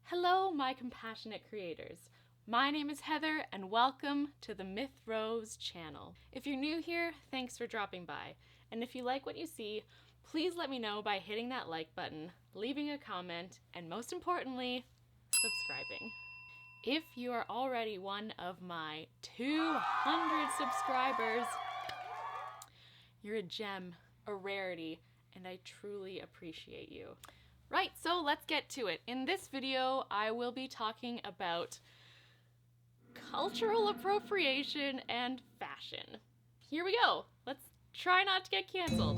Hello, my compassionate creators. My name is Heather, and welcome to the Myth Rose channel. If you're new here, thanks for dropping by. And if you like what you see, please let me know by hitting that like button, leaving a comment, and most importantly, subscribing. If you are already one of my 200 subscribers, you're a gem, a rarity, and I truly appreciate you. Right, so let's get to it. In this video, I will be talking about cultural appropriation and fashion. Here we go. Let's try not to get canceled.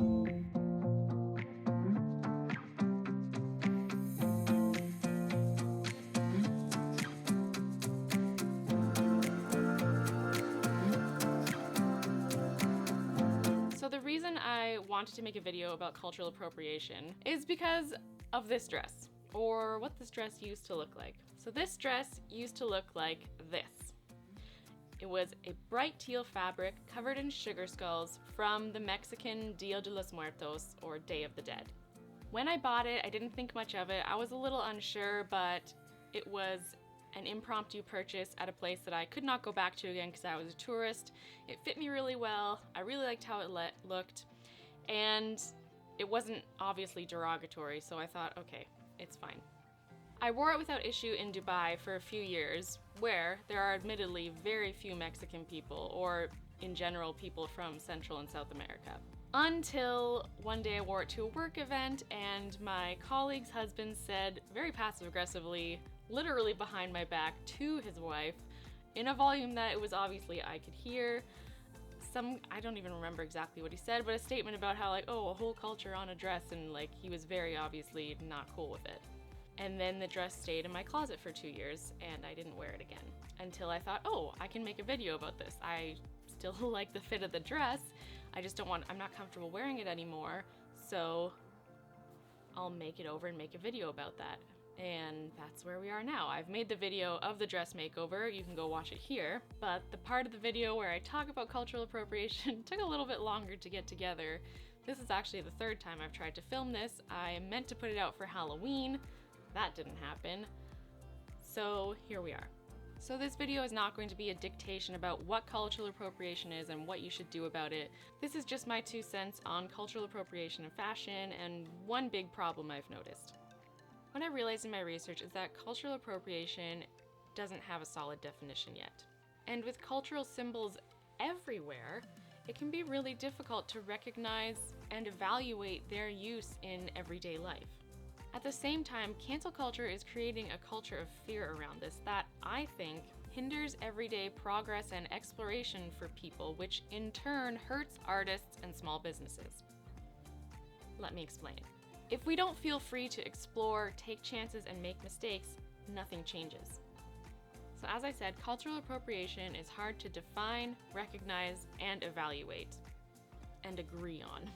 So the reason I wanted to make a video about cultural appropriation is because of this dress, or what this dress used to look like. So this dress used to look like this. It was a bright teal fabric covered in sugar skulls from the Mexican Dia de los Muertos, or Day of the Dead. When I bought it, I didn't think much of it. I was a little unsure, but it was an impromptu purchase at a place that I could not go back to again because I was a tourist. It fit me really well. I really liked how it looked, and it wasn't obviously derogatory, so I thought, okay, it's fine. I wore it without issue in Dubai for a few years, where there are admittedly very few Mexican people, or in general people from Central and South America. Until one day I wore it to a work event and my colleague's husband said very passive-aggressively, literally behind my back to his wife, in a volume that it was obviously I could hear, I don't even remember exactly what he said, but a statement about how like, oh, a whole culture on a dress, and like he was very obviously not cool with it. And then the dress stayed in my closet for 2 years and I didn't wear it again until I thought, oh, I can make a video about this. I still like the fit of the dress. I'm not comfortable wearing it anymore. So I'll make it over and make a video about that. And that's where we are now. I've made the video of the dress makeover. You can go watch it here. But the part of the video where I talk about cultural appropriation took a little bit longer to get together. This is actually the third time I've tried to film this. I meant to put it out for Halloween. That didn't happen. So here we are. So this video is not going to be a dictation about what cultural appropriation is and what you should do about it. This is just my 2 cents on cultural appropriation and fashion, and one big problem I've noticed. What I realized in my research is that cultural appropriation doesn't have a solid definition yet. And with cultural symbols everywhere, it can be really difficult to recognize and evaluate their use in everyday life. At the same time, cancel culture is creating a culture of fear around this that I think hinders everyday progress and exploration for people, which in turn hurts artists and small businesses. Let me explain. If we don't feel free to explore, take chances, and make mistakes, nothing changes. So as I said, cultural appropriation is hard to define, recognize, and evaluate, and agree on.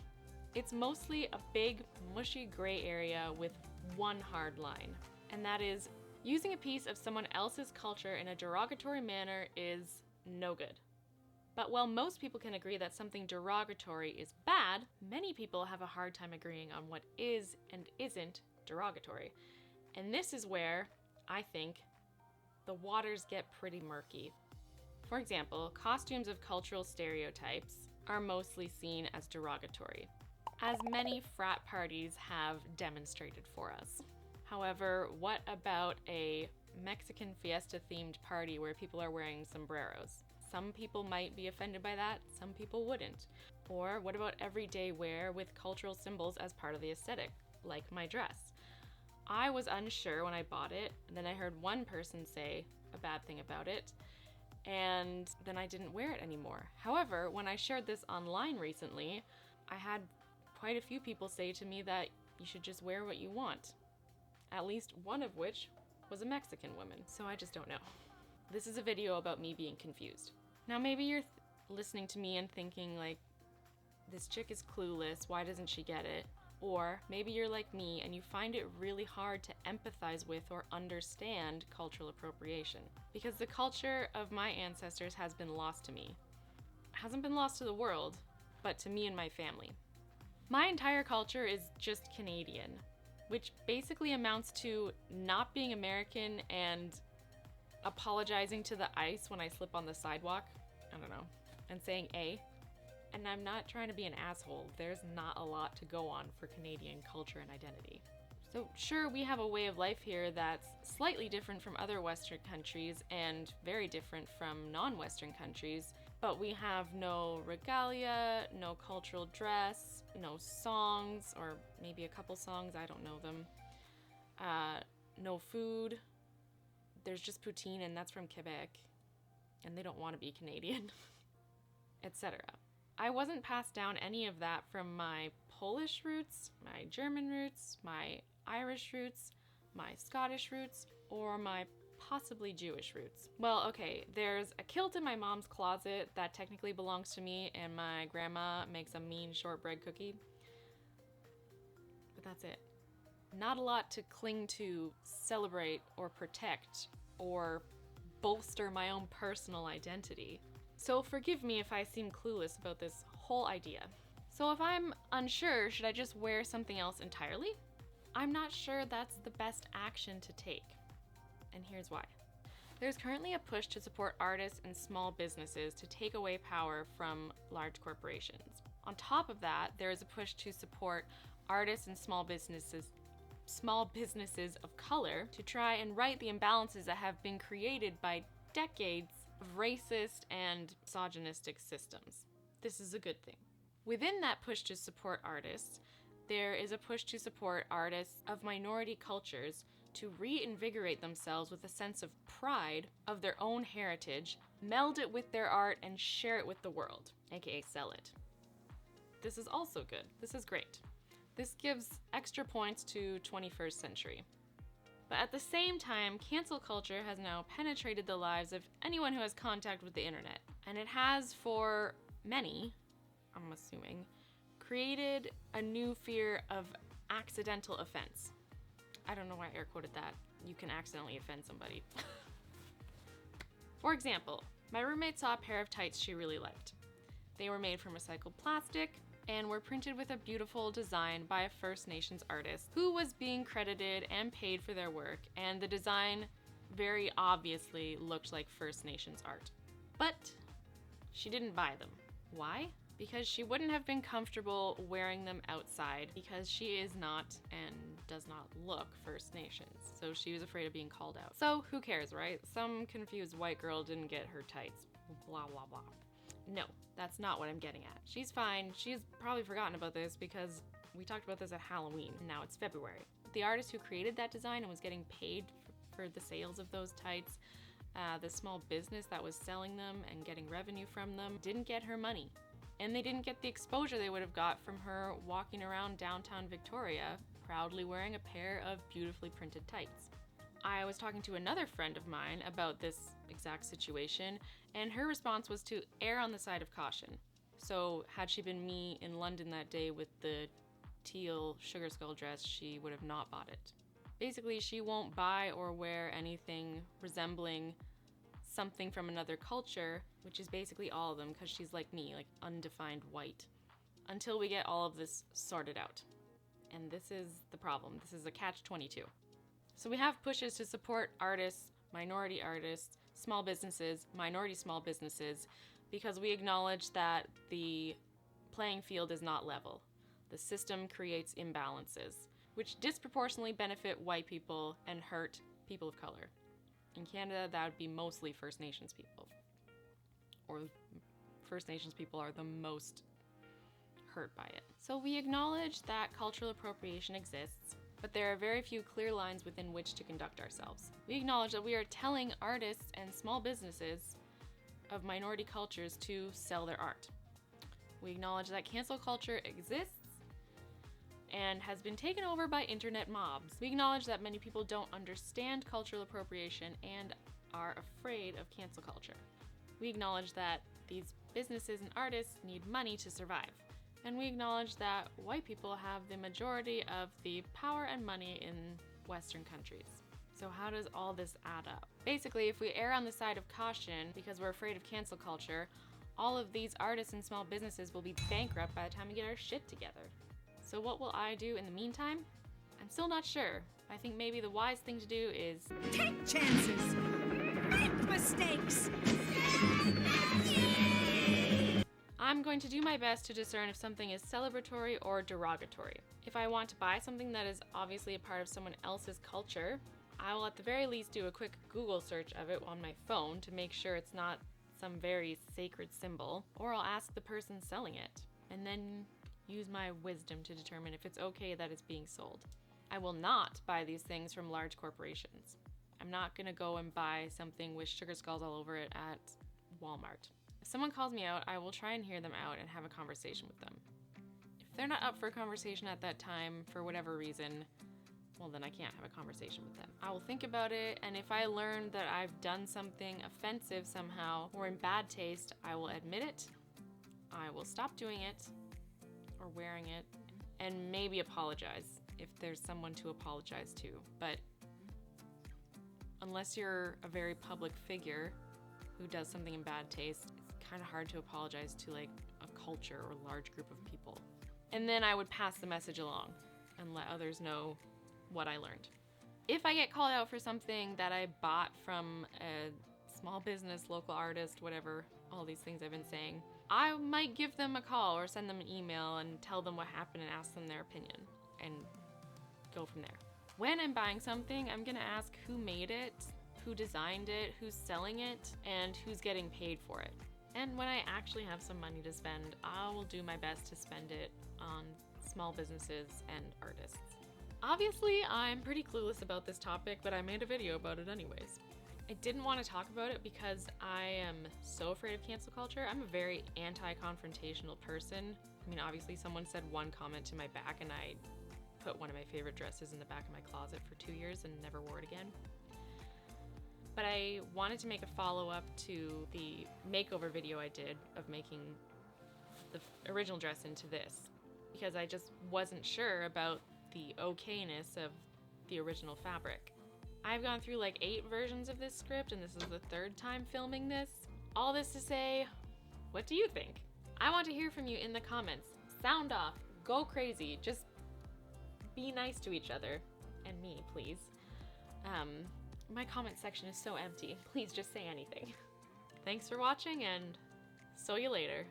It's mostly a big, mushy gray area with one hard line, and that is using a piece of someone else's culture in a derogatory manner is no good. But while most people can agree that something derogatory is bad, many people have a hard time agreeing on what is and isn't derogatory. And this is where, I think, the waters get pretty murky. For example, costumes of cultural stereotypes are mostly seen as derogatory, as many frat parties have demonstrated for us. However, what about a Mexican fiesta-themed party where people are wearing sombreros? Some people might be offended by that, some people wouldn't. Or what about everyday wear with cultural symbols as part of the aesthetic, like my dress? I was unsure when I bought it, and then I heard one person say a bad thing about it, and then I didn't wear it anymore. However, when I shared this online recently, I had quite a few people say to me that you should just wear what you want. At least one of which was a Mexican woman, so I just don't know. This is a video about me being confused. Now maybe you're listening to me and thinking like, this chick is clueless, why doesn't she get it? Or maybe you're like me and you find it really hard to empathize with or understand cultural appropriation. Because the culture of my ancestors has been lost to me. It hasn't been lost to the world, but to me and my family. My entire culture is just Canadian. which basically amounts to not being American and apologizing to the ice when I slip on the sidewalk, I don't know, and saying A. And I'm not trying to be an asshole. There's not a lot to go on for Canadian culture and identity. So sure, we have a way of life here that's slightly different from other Western countries and very different from non-Western countries, but we have no regalia, no cultural dress, no songs, or maybe a couple songs, I don't know them, no food. There's just poutine, and that's from Quebec, and they don't want to be Canadian, etc. I wasn't passed down any of that from my Polish roots, my German roots, my Irish roots, my Scottish roots, or my possibly Jewish roots. Well, okay, there's a kilt in my mom's closet that technically belongs to me, and my grandma makes a mean shortbread cookie. But that's it. Not a lot to cling to, celebrate, or protect, or bolster my own personal identity. So forgive me if I seem clueless about this whole idea. So if I'm unsure, should I just wear something else entirely? I'm not sure that's the best action to take. And here's why. There's currently a push to support artists and small businesses to take away power from large corporations. On top of that, there is a push to support artists and small businesses of color to try and right the imbalances that have been created by decades of racist and misogynistic systems. This is a good thing. Within that push to support artists, there is a push to support artists of minority cultures to reinvigorate themselves with a sense of pride of their own heritage, meld it with their art, and share it with the world, aka sell it. This is also good. This is great. This gives extra points to 21st century. But at the same time, cancel culture has now penetrated the lives of anyone who has contact with the internet. And it has, for many, I'm assuming, created a new fear of accidental offense. I don't know why I air quoted that. You can accidentally offend somebody. For example, my roommate saw a pair of tights she really liked. They were made from recycled plastic and were printed with a beautiful design by a First Nations artist who was being credited and paid for their work, and the design very obviously looked like First Nations art. But she didn't buy them. Why? Because she wouldn't have been comfortable wearing them outside because she is not and does not look First Nations. So she was afraid of being called out. So who cares, right? Some confused white girl didn't get her tights. Blah, blah, blah. No, that's not what I'm getting at. She's fine. She's probably forgotten about this because we talked about this at Halloween, and now it's February. The artist who created that design and was getting paid for the sales of those tights, the small business that was selling them and getting revenue from them, didn't get her money. And they didn't get the exposure they would have got from her walking around downtown Victoria, proudly wearing a pair of beautifully printed tights. I was talking to another friend of mine about this exact situation, and her response was to err on the side of caution. So had she been me in London that day with the teal sugar skull dress, she would have not bought it. Basically, she won't buy or wear anything resembling something from another culture, which is basically all of them, because she's like me, like undefined white, until we get all of this sorted out. And this is the problem. This is a catch-22. So we have pushes to support artists, minority artists, small businesses, minority small businesses, because we acknowledge that the playing field is not level. The system creates imbalances, which disproportionately benefit white people and hurt people of color. In Canada, that would be mostly First Nations people. Or First Nations people are the most hurt by it. So we acknowledge that cultural appropriation exists, but there are very few clear lines within which to conduct ourselves. We acknowledge that we are telling artists and small businesses of minority cultures to sell their art. We acknowledge that cancel culture exists and has been taken over by internet mobs. We acknowledge that many people don't understand cultural appropriation and are afraid of cancel culture. We acknowledge that these businesses and artists need money to survive. And we acknowledge that white people have the majority of the power and money in Western countries. So how does all this add up? Basically, if we err on the side of caution because we're afraid of cancel culture, all of these artists and small businesses will be bankrupt by the time we get our shit together. So what will I do in the meantime? I'm still not sure. I think maybe the wise thing to do is Take chances. Make mistakes. I'm going to do my best to discern if something is celebratory or derogatory. If I want to buy something that is obviously a part of someone else's culture, I will at the very least do a quick Google search of it on my phone to make sure it's not some very sacred symbol, or I'll ask the person selling it, and then use my wisdom to determine if it's okay that it's being sold. I will not buy these things from large corporations. I'm not gonna go and buy something with sugar skulls all over it at Walmart. If someone calls me out, I will try and hear them out and have a conversation with them. If they're not up for a conversation at that time for whatever reason, well, then I can't have a conversation with them. I will think about it, and if I learn that I've done something offensive somehow or in bad taste, I will admit it, I will stop doing it or wearing it, and maybe apologize if there's someone to apologize to. But unless you're a very public figure who does something in bad taste, it's kind of hard to apologize to like a culture or large group of people. And then I would pass the message along and let others know what I learned. If I get called out for something that I bought from a small business, local artist, whatever, all these things I've been saying, I might give them a call or send them an email and tell them what happened and ask them their opinion and go from there. When I'm buying something, I'm gonna ask who made it, who designed it, who's selling it, and who's getting paid for it. And when I actually have some money to spend, I will do my best to spend it on small businesses and artists. Obviously, I'm pretty clueless about this topic, but I made a video about it anyways. I didn't want to talk about it because I am so afraid of cancel culture. I'm a very anti-confrontational person. I mean, obviously someone said one comment to my back and I put one of my favorite dresses in the back of my closet for 2 years and never wore it again. But I wanted to make a follow-up to the makeover video I did of making the original dress into this, because I just wasn't sure about the okayness of the original fabric. I've gone through like 8 versions of this script and this is the 3rd time filming this. All this to say, what do you think? I want to hear from you in the comments. Sound off, go crazy, just be nice to each other. And me, please. My comment section is so empty. Please just say anything. Thanks for watching and see you later.